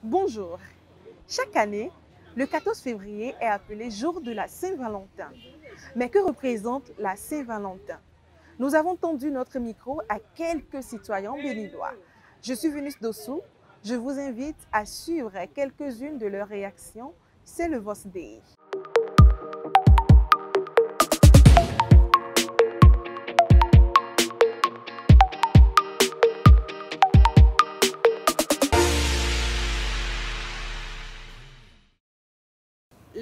Bonjour. Chaque année, le 14 février est appelé jour de la Saint-Valentin. Mais que représente la Saint-Valentin? Nous avons tendu notre micro à quelques citoyens béninois. Je suis Venus Dossou. Je vous invite à suivre quelques-unes de leurs réactions. C'est le Vos Day.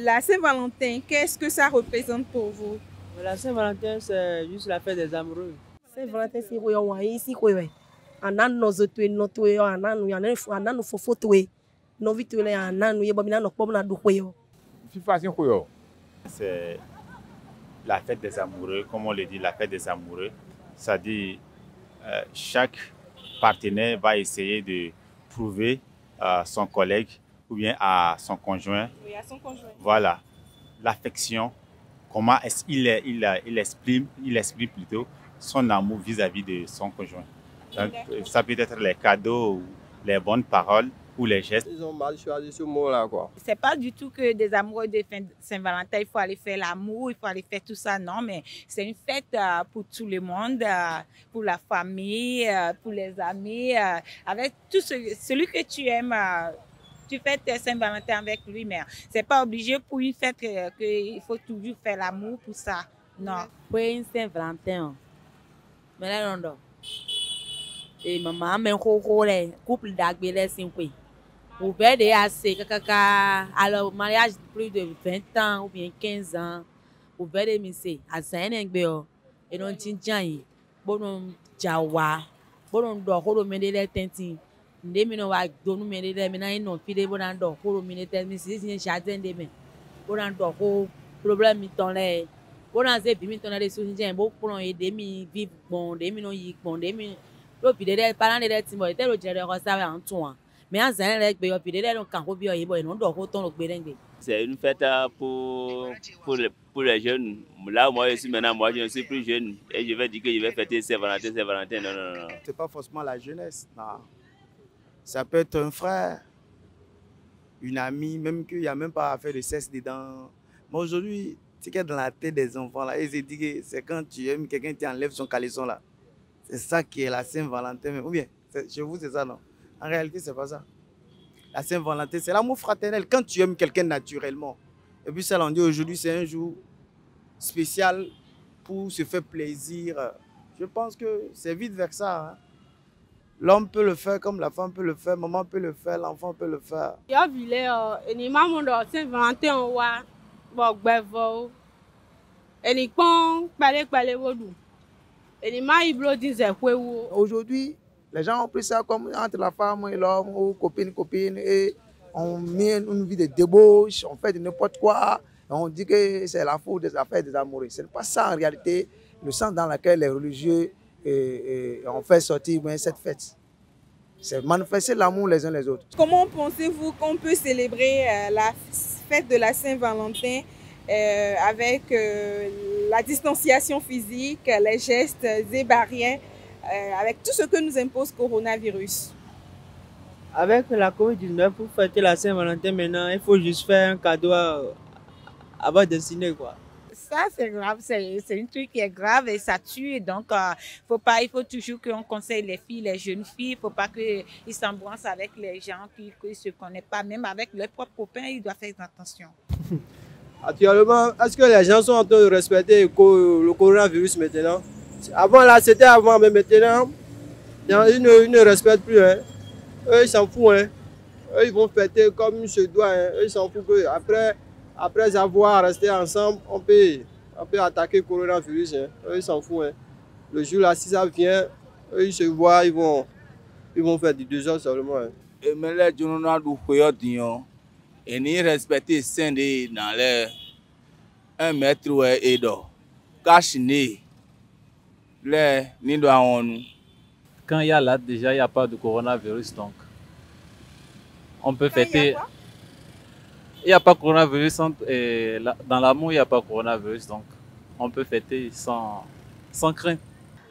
La Saint-Valentin, qu'est-ce que ça représente pour vous? La Saint-Valentin, c'est juste la fête des amoureux. Saint-Valentin si ko yo wan si ko we anano zotwe no to yo anano ya anano fofo to we no vitu le anano ye bomina no pom na du ko yo. C'est la fête des amoureux, comme on le dit, la fête des amoureux. C'est-à-dire chaque partenaire va essayer de prouver à son collègue ou bien à son conjoint, Oui, à son conjoint. voilà, l'affection, comment il exprime plutôt son amour vis-à-vis de son conjoint. Donc, ça peut être les cadeaux, ou les bonnes paroles ou les gestes. Ils ont mal choisi ce mot-là, quoi. C'est pas du tout que des amoureux de Saint-Valentin, il faut aller faire l'amour, il faut aller faire tout ça, non, mais c'est une fête pour tout le monde, pour la famille, pour les amis, avec tout celui que tu aimes. Tu fêtes Saint-Valentin avec lui, mais c'est pas obligé pour une fête qu'il faut toujours faire l'amour pour ça, non. Pour une Saint-Valentin, mais là, non. Et maman, mais couple d'agbeles, c'est quoi? Vous perdez assez, alors mariage plus de 20 ans ou bien 15 ans, vous perdez, mais c'est à Saint-Valentin, et non tintian, bon, jawa, bon, d'or, mais les tenti, des minons à donner, mais les minons non, puis des bonnes d'or, pour miniter, mais c'est un jardin de main, bon, d'or, problème, ton lait, bon, c'est bien, ton lait, sous-tiens, bon, pour aider, mi vivre, bon, des minons, bon, des minons, puis des parents de l'estime, et tel autre, ça en toi. Mais en c'est une fête pour les jeunes. Là, moi, je suis maintenant, moi, je ne suis plus jeune. Et je vais dire que je vais fêter Saint-Valentin, Saint-Valentin. Non, non, non. C'est pas forcément la jeunesse. Non. Ça peut être un frère, une amie, même qu'il n'y a même pas à faire de sexe dedans. Mais aujourd'hui, ce qu'il y a dans la tête des enfants, là, ils se disent que c'est quand tu aimes quelqu'un qui enlève son caleçon là. C'est ça qui est la Saint-Valentin. Ou bien, chez vous, c'est ça, non? En réalité, c'est pas ça. La Saint-Valentin, c'est l'amour fraternel. Quand tu aimes quelqu'un naturellement. Et puis ça, on dit aujourd'hui, c'est un jour spécial pour se faire plaisir. Je pense que c'est vite vers ça. Hein. L'homme peut le faire comme la femme peut le faire, maman peut le faire, l'enfant peut le faire. Yo vile eni mamu do Saint-Valentin wa bo gbevo. Eni pon pale wodu. Eni ma iblo dinze kwewu. Aujourd'hui, les gens ont pris ça comme entre la femme et l'homme, ou copine, et on met une vie de débauche, on fait de n'importe quoi, et on dit que c'est la faute des affaires des amoureux. Ce n'est pas ça en réalité, le sens dans lequel les religieux ont fait sortir cette fête. C'est manifester l'amour les uns les autres. Comment pensez-vous qu'on peut célébrer la fête de la Saint-Valentin avec la distanciation physique, les gestes et barrières, avec tout ce que nous impose coronavirus? Avec la COVID-19, pour fêter la Saint-Valentin maintenant, il faut juste faire un cadeau à votre destiné, quoi. Ça, c'est grave, c'est un truc qui est grave et ça tue. Donc, il faut toujours qu'on conseille les filles, les jeunes filles. Il ne faut pas qu'ils s'embrassent avec les gens qui ne se connaissent pas. Même avec leurs propres copains, ils doivent faire attention. Actuellement, est-ce que les gens sont en train de respecter le coronavirus maintenant? Avant, là, c'était avant, mais maintenant, ils ne respectent plus. Hein. Eux, ils s'en foutent. Hein. Eux, ils vont fêter comme il se doit. Hein. Eux, ils s'en foutent. Après avoir resté ensemble, on peut attaquer le coronavirus. Hein. Eux, ils s'en foutent. Hein. Le jour là, si ça vient, eux, ils se voient, ils vont faire du 2 heures seulement. Hein. Mais les gens n'ont et ni respecter saint dans les 1 mètre et d'or. Cache-nez. Les ni doit on. Quand il y a là, déjà, il n'y a pas de coronavirus, donc on peut fêter. Il n'y a pas de coronavirus, dans l'amour, il n'y a pas de coronavirus, donc on peut fêter sans crainte.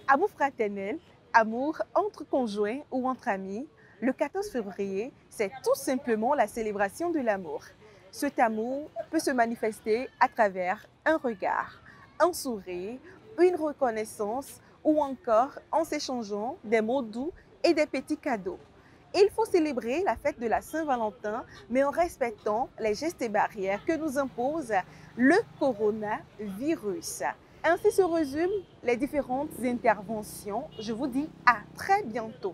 Amour fraternel, amour entre conjoints ou entre amis, Le 14 février, c'est tout simplement la célébration de l'amour. Cet amour peut se manifester à travers un regard, un sourire, une reconnaissance ou encore en s'échangeant des mots doux et des petits cadeaux. Il faut célébrer la fête de la Saint-Valentin, mais en respectant les gestes et barrières que nous impose le coronavirus. Ainsi se résument les différentes interventions. Je vous dis à très bientôt.